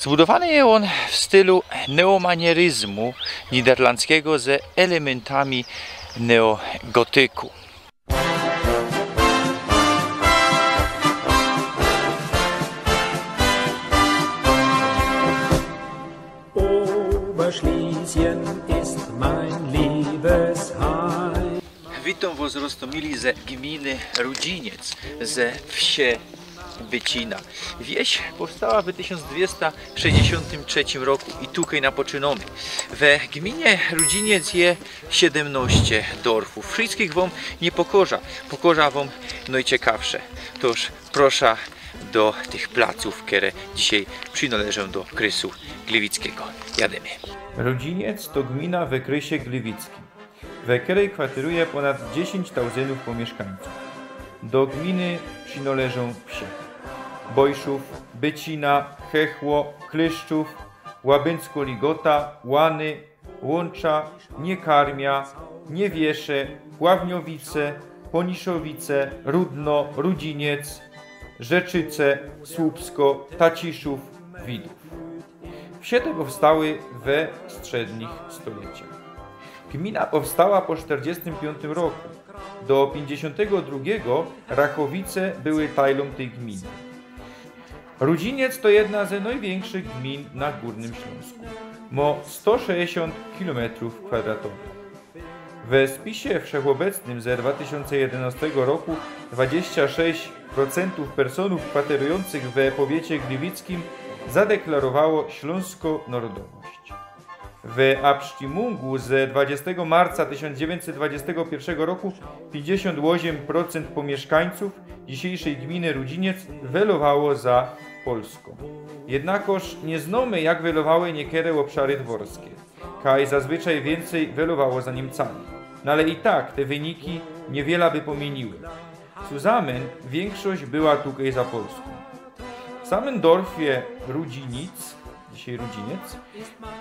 Zbudowany jest on w stylu neomanieryzmu niderlandzkiego ze elementami neogotyku. Oberschlesien ist mein Liebesheim. Witam was roztomili ze gminy Rudziniec, ze wsie Bycina. Wieś powstała w 1263 roku i tutaj napoczynamy. W gminie Rudziniec jest 17 dorfów. Wszystkich wam nie pokorza. Pokorza wam najciekawsze. Toż proszę do tych placów, które dzisiaj przynależą do Krysu Gliwickiego. Jademy. Rudziniec to gmina w Krysie Gliwickim, w której kwateruje ponad 10 tysięcy mieszkańców. Do gminy przynależą wsie Bojszów, Bycina, Chechło, Klyszczów, Łabęcko-Ligota, Łany, Łącza, Niekarmia, Niewiesze, Ławniowice, Poniszowice, Rudno, Rudziniec, Rzeczyce, Słupsko, Taciszów, Widów. Wsie te powstały we wschodnich stoleciach. Gmina powstała po 1945 roku. Do 1952 Rachowice były tajlą tej gminy. Rudziniec to jedna z największych gmin na Górnym Śląsku. Ma 160 km². We spisie wszechobecnym ze 2011 roku 26% personów kwaterujących w powiecie gliwickim zadeklarowało śląsko-narodowość. W Abstimmung z 20 marca 1921 roku 58% pomieszkańców dzisiejszej gminy Rudziniec welowało za Polską. Jednakoż nie znamy, jak welowały niektóre obszary dworskie, kaj zazwyczaj więcej welowało za Niemcami. No ale i tak te wyniki niewiele by pomieniły. Zusammen większość była tutaj za Polską. W samym dorfie Rudzinic, dzisiaj Rudziniec,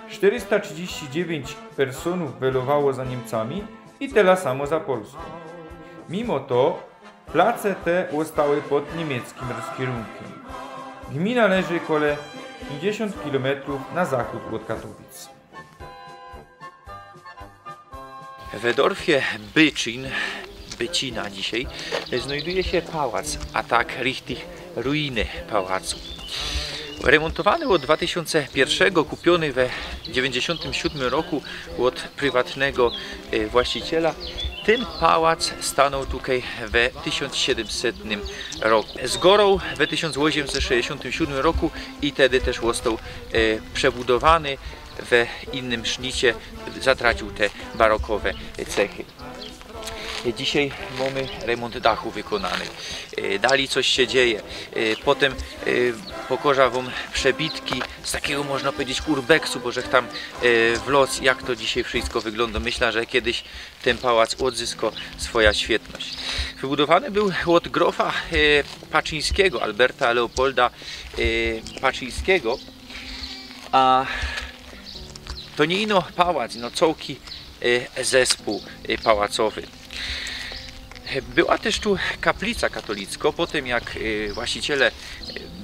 439 personów welowało za Niemcami i tyle samo za Polską. Mimo to place te zostały pod niemieckim rozkierunkiem. Gmina leży kole 50 km na zachód od Katowic. W dorfie Bycina dzisiaj znajduje się pałac, a tak richtig ruiny pałacu. Remontowany od 2001, kupiony w 1997 roku od prywatnego właściciela, ten pałac stanął tutaj w 1700 roku. Zgorał w 1867 roku i wtedy też został przebudowany w innym sznicie, zatracił te barokowe cechy. Dzisiaj mamy remont dachu wykonany. Dalej coś się dzieje. Potem pokorza wam przebitki z takiego, można powiedzieć, urbexu, bo że tam w los, jak to dzisiaj wszystko wygląda. Myślę, że kiedyś ten pałac odzyskał swoją świetność. Wybudowany był od grofa Paczyńskiego, Alberta Leopolda Paczyńskiego, a to nie ino pałac, no całki zespół pałacowy. Była też tu kaplica katolicka, potem jak właściciele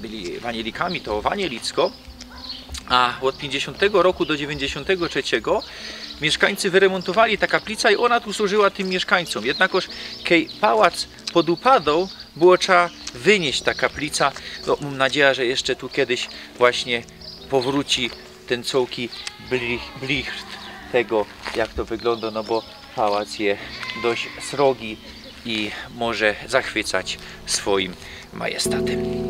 byli wanielikami, to wanielicko, a od 50 roku do 93 mieszkańcy wyremontowali ta kaplica i ona tu służyła tym mieszkańcom. Jednakoż kiedy pałac podupadał, było trzeba wynieść ta kaplica. No, mam nadzieję, że jeszcze tu kiedyś właśnie powróci ten całki blicht tego, jak to wygląda, no bo pałac jest dość srogi i może zachwycać swoim majestatem.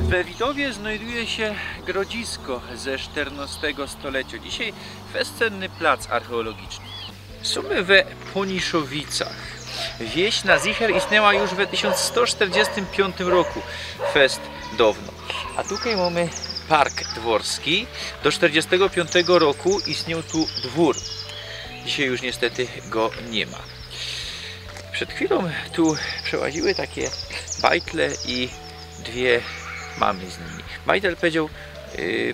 We Widowie znajduje się grodzisko ze XIV stulecia. Dzisiaj bezcenny plac archeologiczny. Jesteśmy we Poniszowicach. Wieś na Zicher istniała już w 1145 roku, fest dawno. A tutaj mamy park dworski. Do 1945 roku istniał tu dwór. Dzisiaj już niestety go nie ma. Przed chwilą tu przełaziły takie bajtle i dwie mamy z nimi. Bajtel powiedział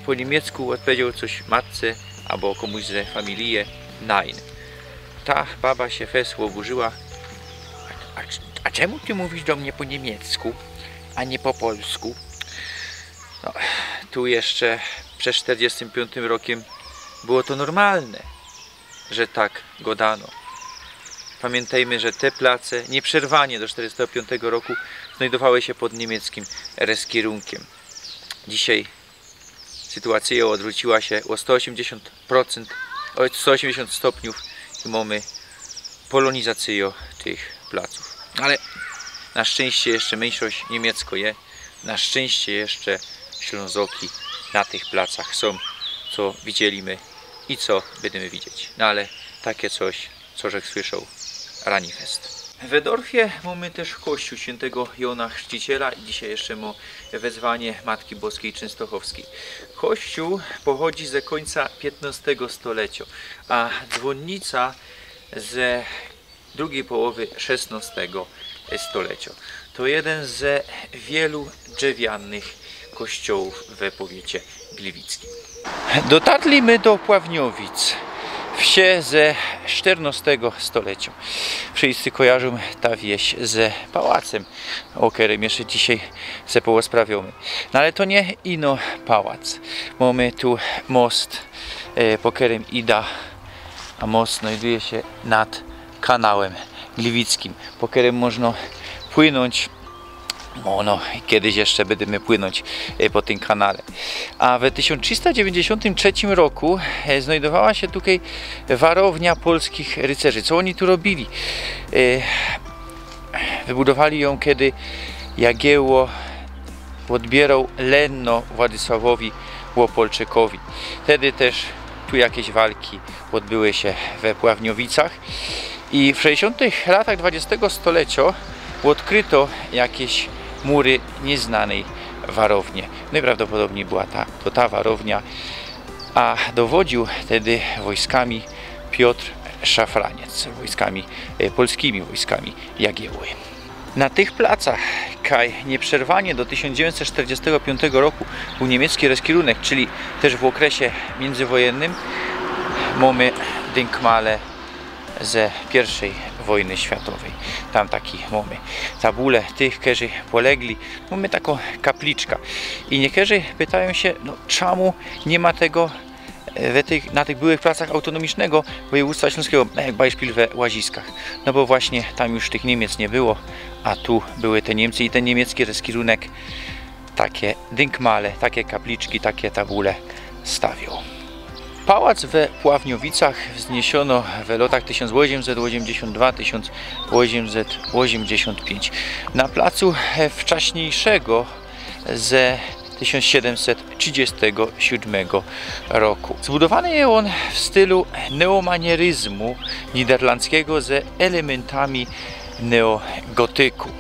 po niemiecku, odpowiedział coś matce albo komuś ze familii nein. Ta baba się wesło oburzyła. A czemu ty mówisz do mnie po niemiecku, a nie po polsku? No, tu jeszcze przed 1945 rokiem było to normalne, że tak godano. Pamiętajmy, że te place nieprzerwanie do 1945 roku znajdowały się pod niemieckim reskierunkiem. Dzisiaj sytuacja odwróciła się o 180%, o 180 stopniów i mamy polonizację tych placów. Ale na szczęście jeszcze mniejszość niemiecko je, na szczęście jeszcze Ślązoki na tych placach są, co widzieliśmy i co będziemy widzieć. No ale takie coś, co żech słyszał, Ranifest. W Dorfie mamy też kościół świętego Jona Chrzciciela i dzisiaj jeszcze ma wezwanie Matki Boskiej Częstochowskiej. Kościół pochodzi z końca XV stulecia, a dzwonnica z drugiej połowy XVI stulecia. To jeden z wielu drewnianych kościołów w powiecie gliwickim. Dotarliśmy do Pławniowic, wsie ze XIV stulecia. Wszyscy kojarzą ta wieś z pałacem, o którym jeszcze dzisiaj se połosprawiamy. No ale to nie ino pałac. Mamy tu most, po którym ida, a most znajduje się nad kanałem gliwickim, po którym można płynąć. No, kiedyś jeszcze będziemy płynąć po tym kanale. A w 1393 roku znajdowała się tutaj warownia polskich rycerzy. Co oni tu robili? Wybudowali ją, kiedy Jagiełło odbierał lenno Władysławowi Łopolczykowi. Wtedy też tu jakieś walki odbyły się we Pławniowicach. I w 60 latach XX stulecia odkryto jakieś mury nieznanej warowni. Najprawdopodobniej była ta warownia, a dowodził wtedy wojskami Piotr Szafraniec, polskimi wojskami Jagiełły. Na tych placach, kaj nieprzerwanie do 1945 roku był niemiecki reskierunek, czyli też w okresie międzywojennym, mamy denkmale ze I wojny światowej. Tam taki mamy tabule tych, którzy polegli. Mamy taką kapliczkę. I niektórzy pytają się, no czemu nie ma tego na tych byłych placach autonomicznego województwa śląskiego, jak Beispiel we Łaziskach. No bo właśnie tam już tych Niemiec nie było, a tu były te Niemcy i ten niemiecki reskierunek takie denkmale, takie kapliczki, takie tabule stawiał. Pałac we Pławniowicach wzniesiono w latach 1882-1885 na placu wcześniejszego ze 1737 roku. Zbudowany jest on w stylu neomanieryzmu niderlandzkiego ze elementami neogotyku.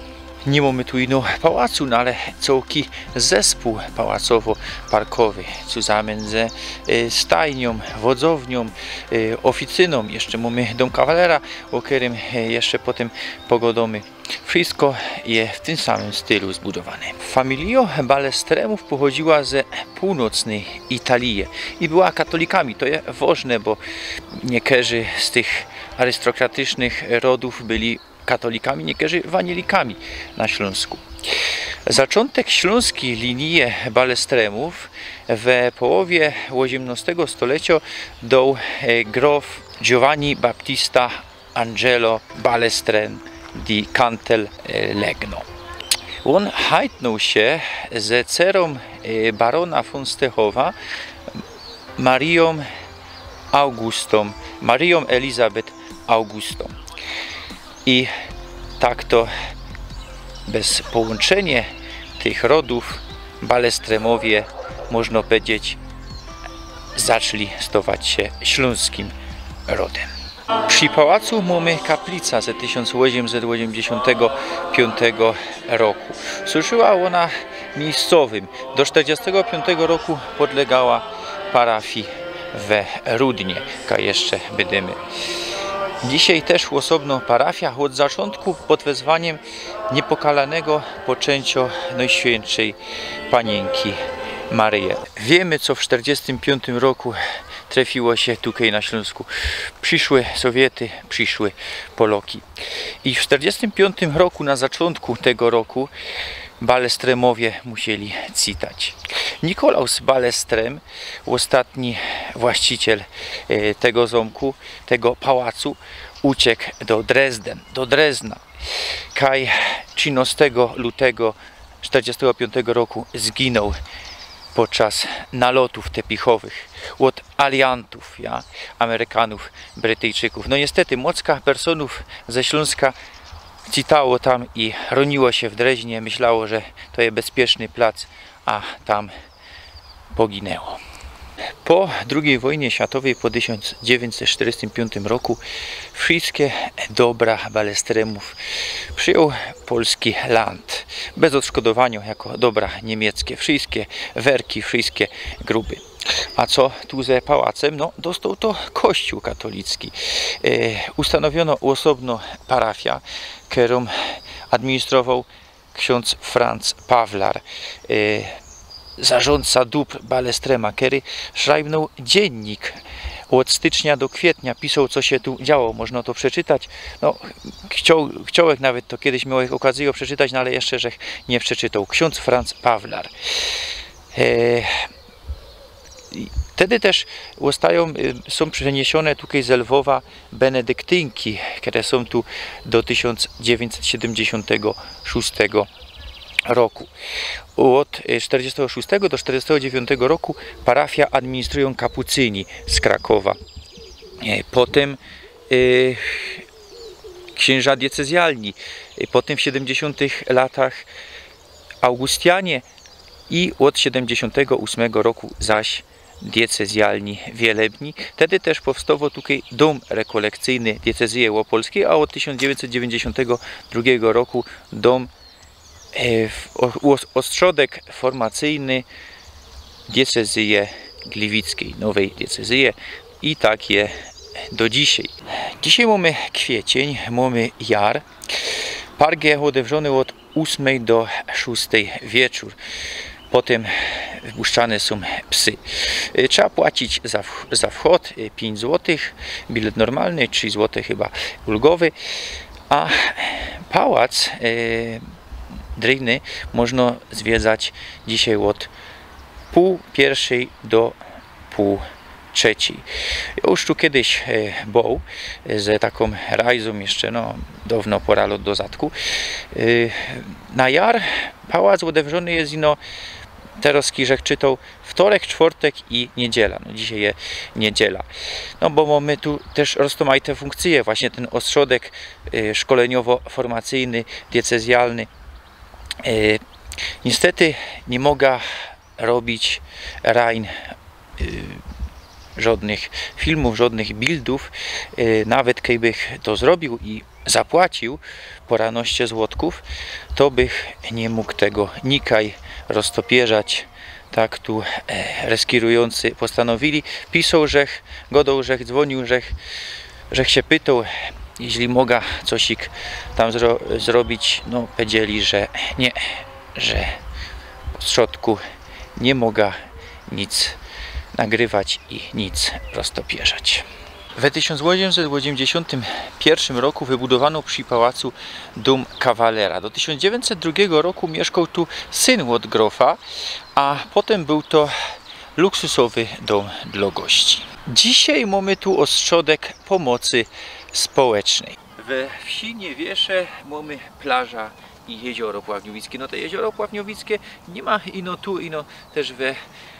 Nie mamy tu ino pałacu, no ale całki zespół pałacowo-parkowy, zusammen ze stajnią, wodzownią, oficyną. Jeszcze mamy dom kawalera, o którym jeszcze potem pogodomy. Wszystko jest w tym samym stylu zbudowane. Familia Balestremów pochodziła ze północnej Italii i była katolikami. To jest ważne, bo niektórzy z tych arystokratycznych rodów byli katolikami, niektórzy wanielikami na Śląsku. Zaczątek śląskiej linii Balestremów w połowie XVIII stulecia dał grof Giovanni Battista Angelo Balestrem di Cantellegno. On hajtnął się ze dcerą barona von Stechowa, Marią Elizabeth Augustą. I tak to bez połączenia tych rodów Balestremowie, można powiedzieć, zaczęli stawać się śląskim rodem. Przy pałacu mamy kaplica z 1885 roku. Służyła ona miejscowym. Do 1945 roku podlegała parafii we Rudnie, ka jeszcze będziemy. Dzisiaj też osobno parafia od zaczątku pod wezwaniem niepokalanego poczęcia Najświętszej Panienki Maryi. Wiemy, co w 1945 roku trafiło się tutaj na Śląsku. Przyszły Sowiety, przyszły Poloki. I w 1945 roku, na zaczątku tego roku, Balestremowie musieli citać. Nikolaus Balestrem, ostatni właściciel tego zamku, tego pałacu, uciekł do Drezna. Kaj 13 lutego 1945 roku zginął podczas nalotów tepichowych od aliantów, Amerykanów, Brytyjczyków. No niestety, mocka personów ze Śląska citało tam i roniło się w Dreźnie, myślało, że to jest bezpieczny plac, a tam poginęło. Po II wojnie światowej, po 1945 roku, wszystkie dobra Balestremów przyjął polski land, bez odszkodowania jako dobra niemieckie. Wszystkie werki, wszystkie gruby. A co tu ze pałacem? No, dostał to Kościół katolicki. Ustanowiono osobno parafia, którą administrował ksiądz Franz Pawlar. Zarządca dóbr Balestrema, który szrajbnął dziennik od stycznia do kwietnia, pisał, co się tu działo, można to przeczytać. No, chciałek nawet to kiedyś miał okazję przeczytać, no ale jeszcze że nie przeczytał. Ksiądz Franz Pawlar. Wtedy też są przeniesione tutaj z Lwowa benedyktynki, które są tu do 1976 roku. Od 1946 do 1949 roku parafia administrują kapucyni z Krakowa. Potem księża diecezjalni, potem w 70 latach Augustianie i od 78 roku zaś diecezjalni wielebni. Wtedy też powstał tutaj dom rekolekcyjny diecezji łopolskiej, a od 1992 roku dom ośrodek formacyjny diecezji gliwickiej, nowej diecezji, i tak je do dzisiaj. Dzisiaj mamy kwiecień, mamy jar. Pargie odewrzone od 8 do 6 wieczór. Potem wpuszczane są psy. Trzeba płacić za wchód 5 zł, bilet normalny, 3 zł chyba ulgowy, a pałac Dryjny można zwiedzać dzisiaj od 12:30 do 13:30. Ja już tu kiedyś był z taką rajzą jeszcze, no dawno pora do zadku. Na jar pałac odewrzony jest teraz Kirzek czytał wtorek, czwartek i niedziela. No dzisiaj jest niedziela. No bo mamy tu też rozmaite funkcje, właśnie ten ośrodek szkoleniowo-formacyjny, diecezjalny. Niestety nie mogę robić rain żadnych filmów, żadnych bildów. Nawet gdybych to zrobił i zapłacił po 12 złotków, to bych nie mógł tego nikaj roztopierzać. Tak tu reskirujący postanowili. Pisał, godał, dzwonił, żech się pytał, jeśli mogę coś tam zrobić. No powiedzieli, że nie, że w środku nie mogę nic nagrywać i nic roztopierzać. W 1881 roku wybudowano przy pałacu dom kawalera. Do 1902 roku mieszkał tu syn od grofa, a potem był to luksusowy dom dla gości. Dzisiaj mamy tu ośrodek pomocy społecznej. We wsi Niewiesze mamy plaża i jezioro Pławniowickie. No to jezioro Pławniowickie nie ma tu, też we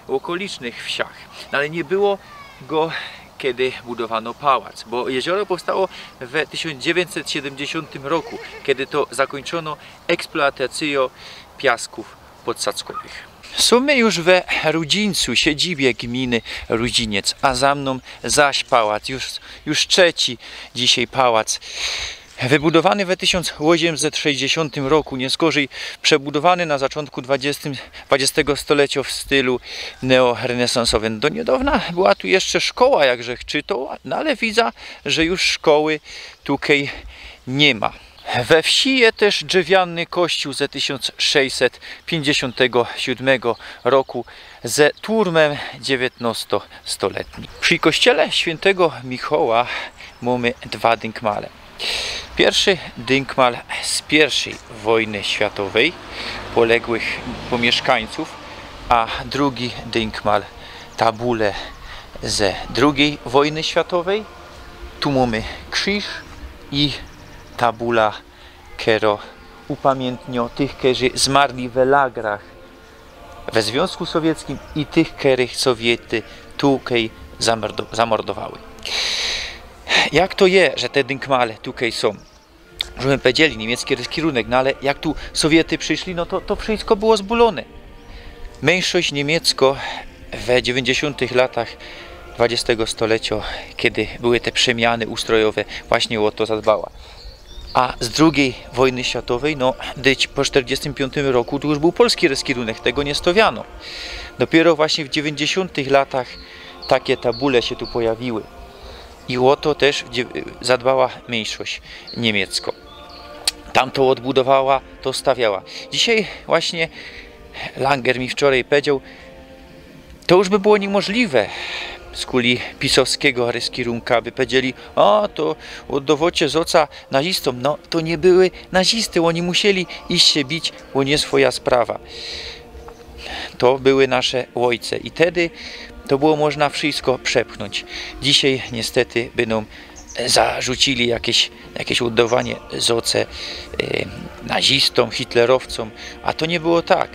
okolicznych wsiach. No, ale nie było go, kiedy budowano pałac, bo jezioro powstało w 1970 roku, kiedy to zakończono eksploatację piasków podsadzkowych. Są już we Rudzińcu, siedzibie gminy Rudziniec, a za mną zaś pałac, już trzeci dzisiaj pałac. Wybudowany w 1860 roku, nie gorzej przebudowany na początku XX stulecia w stylu neorenesansowym. Do niedawna była tu jeszcze szkoła, jakże czytał, no ale widzę, że już szkoły tutaj nie ma. We wsi jest też drzewiany kościół z 1657 roku ze turmem XIX-stuletnim. Przy kościele świętego Michała mamy dwa dynkmale. Pierwszy dynkmal z I wojny światowej, poległych mieszkańców, a drugi dynkmal tabule ze II wojny światowej. Tu mamy krzyż i tabula, która upamiętnia tych, którzy zmarli w lagrach we Związku Sowieckim i tych, których Sowiety tutaj zamordowały. Jak to jest, że te dynkmale tutaj są? Żebyśmy powiedzieli, niemiecki kierunek, no ale jak tu Sowiety przyszli, no to wszystko było zbulone. Mniejszość niemiecka w 90 latach XX stulecia, kiedy były te przemiany ustrojowe, właśnie o to zadbała. A z II wojny światowej, no dyć po 1945 roku, to już był polski kierunek, tego nie stawiano. Dopiero właśnie w 90 latach takie tabule się tu pojawiły. I o to też zadbała mniejszość niemiecka. Tamto odbudowała, to stawiała. Dzisiaj właśnie Langer mi wczoraj powiedział, to już by było niemożliwe z kuli pisowskiego kierunka, by powiedzieli, a to oddawacie zoca nazistom. No to nie były nazisty, oni musieli iść się bić, bo nie swoja sprawa. To były nasze ojce i wtedy to było można wszystko przepchnąć. Dzisiaj niestety będą zarzucili jakieś oddawanie zoce nazistom, hitlerowcom, a to nie było tak.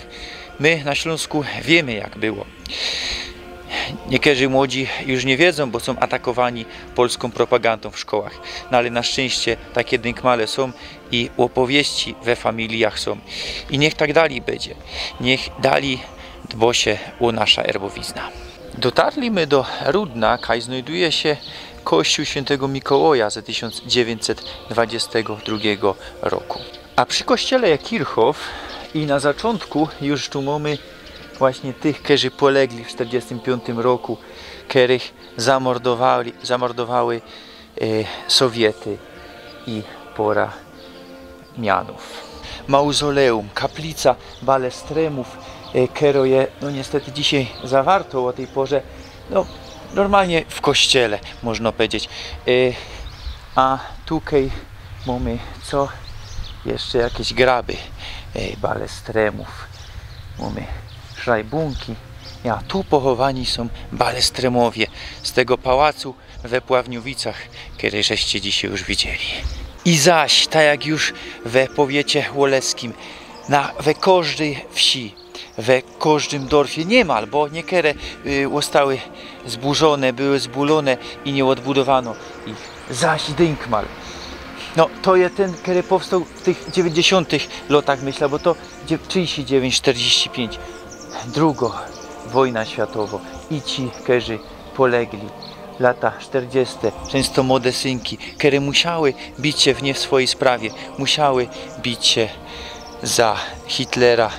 My na Śląsku wiemy, jak było. Niektórzy młodzi już nie wiedzą, bo są atakowani polską propagandą w szkołach. No ale na szczęście takie dynkmale są i opowieści we familiach są. I niech tak dalej będzie. Niech dalej dba się o nasza erbowizna. Dotarliśmy do Rudna, kaj znajduje się kościół świętego Mikołaja z 1922 roku. A przy kościele Kirchhof i na zaczątku już tu mamy właśnie tych, którzy polegli w 1945 roku, których zamordowały Sowiety i pora mianów. Mauzoleum, kaplica Balestremów, które je, no niestety dzisiaj zawarto o tej porze, no normalnie w kościele, można powiedzieć. A tutaj mamy co? Jeszcze jakieś graby Balestremów. Mamy szrajbunki. A tu pochowani są Balestremowie z tego pałacu we Pławniowicach, który żeście dzisiaj już widzieli. I zaś, tak jak już we powiecie łoleskim, we każdej wsi, we każdym dorfie niemal, bo niektóre zostały zburzone, były zbulone i nie odbudowano ich. Zaś dynkmal. No to jest ten, który powstał w tych 90 latach, myślę, bo to 39-45. Druga wojna światowa i ci, którzy polegli. Lata 40. Często młode synki, które musiały bić się w swojej sprawie, musiały bić się za Hitlera,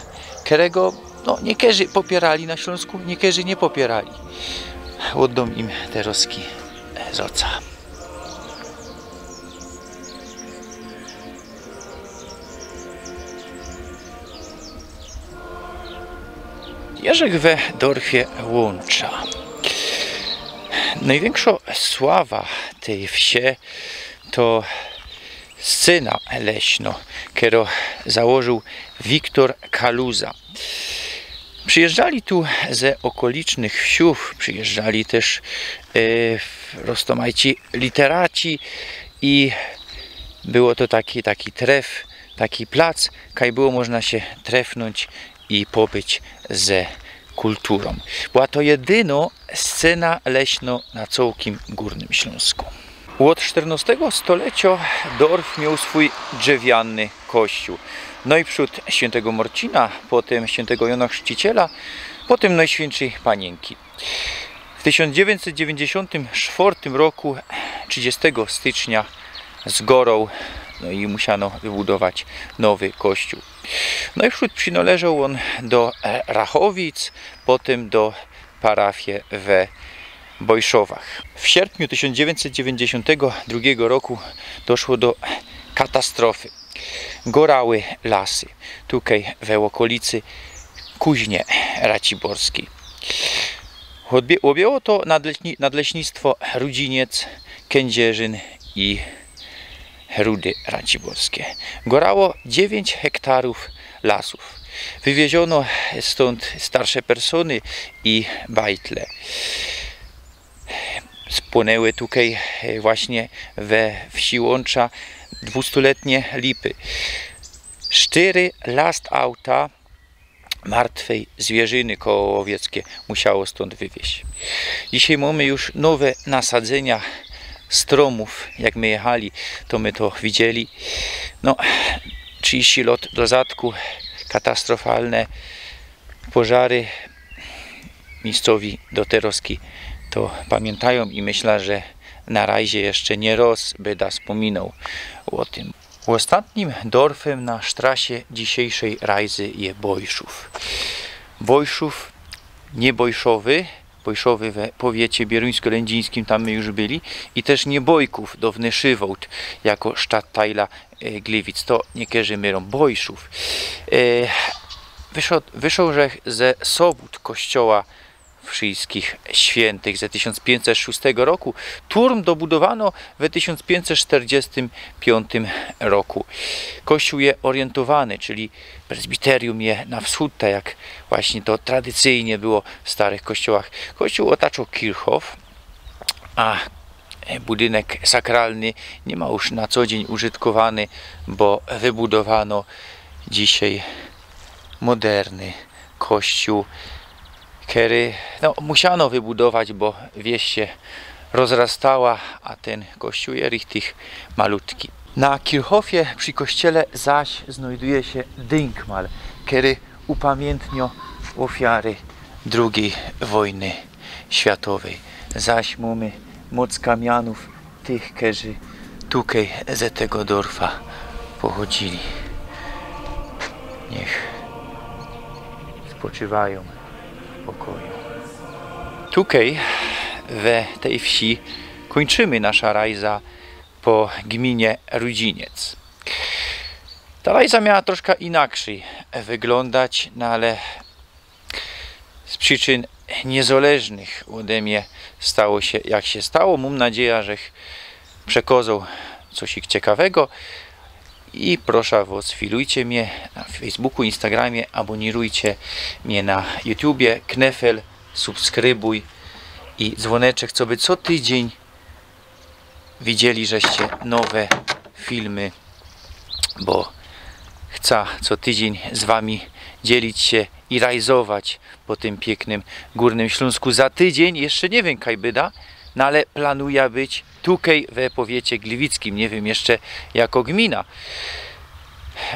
którego no, niektórzy popierali na Śląsku, niektórzy nie popierali. Oddam im te roski z oca. Jerzek we dorfie Łącza. Największa sława tej wsi to scena leśno, którą założył Wiktor Kaluza. Przyjeżdżali tu ze okolicznych wsiów, przyjeżdżali też roztomajci literaci i było to taki tref, taki plac, kaj było można się trefnąć i pobyć ze kulturą. Była to jedyna scena leśno na całkiem Górnym Śląsku. Od XIV stulecia Dorf miał swój drzewiany kościół. No i przód świętego Marcina, potem świętego Jana Chrzciciela, potem Najświętszej Panienki. W 1994 roku, 30 stycznia, zgorał, no i musiano wybudować nowy kościół. No i przód przynależał on do Rachowic, potem do parafii we Bojszowach. W sierpniu 1992 roku doszło do katastrofy. Gorały lasy, tutaj w okolicy Kuźnie Raciborskiej. Objęło to nadleśnictwo Rudziniec, Kędzierzyn i Rudy Raciborskie. Gorało 9 hektarów lasów. Wywieziono stąd starsze persony i bajtle. Spłonęły tutaj właśnie we wsi Łącza 200-letnie lipy. 4 last auta martwej zwierzyny kołowieckie musiało stąd wywieźć. Dzisiaj mamy już nowe nasadzenia stromów. Jak my jechali, to my to widzieli. No, 30 lat do zadku, katastrofalne pożary. Miejscowi doteroski to pamiętają i myślę, że na razie jeszcze nie raz będę wspominał o tym. Ostatnim dorfem na sztrasie dzisiejszej rajzy jest Bojszów. Bojszów, nie Bojszowy, Bojszowy w powiecie bieruńsko-lędzińskim, tam my już byli, i też nie Bojków, dawny Szywołt, jako Stadtteila Gliwic, to nie kerzy myrą, Bojszów. Wyszło, że ze sobót kościoła wszystkich świętych ze 1506 roku. Turm dobudowano w 1545 roku. Kościół jest orientowany, czyli prezbiterium jest na wschód, tak jak właśnie to tradycyjnie było w starych kościołach. Kościół otaczał Kirchhof, a budynek sakralny nie ma już na co dzień użytkowany, bo wybudowano dzisiaj moderny kościół, który musiano wybudować, bo wieś się rozrastała, a ten kościół jest richtig malutki. Na Kirchhofie przy kościele zaś znajduje się Denkmal, który upamiętnia ofiary II wojny światowej. Zaś mamy moc kamianów tych, którzy tutaj ze tego dorfa pochodzili. Niech spoczywają w pokoju. Tutaj w tej wsi kończymy nasza rajza po gminie Rudziniec. Ta rajza miała troszkę inaczej wyglądać, no ale z przyczyn niezależnych ode mnie stało się jak się stało. Mam nadzieję, że przekazał coś ciekawego i proszę was, filujcie mnie na Facebooku, Instagramie, abonirujcie mnie na YouTubie, knefel, subskrybuj i dzwoneczek, co by co tydzień widzieli, żeście nowe filmy, bo chcę co tydzień z wami dzielić się i rajzować po tym pięknym Górnym Śląsku. Za tydzień jeszcze nie wiem, kaj byda, no ale planuję być tutaj we powiecie gliwickim, nie wiem jeszcze jako gmina.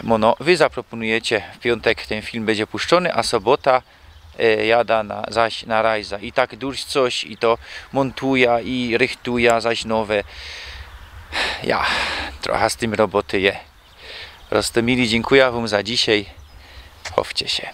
Mono, wy zaproponujecie, w piątek ten film będzie puszczony, a sobota jada zaś na rajza. I tak dużo coś, i to montuję, i rychtuję zaś nowe. Ja, trochę z tym roboty je. Roztomili, dziękuję wam za dzisiaj. Chowcie się.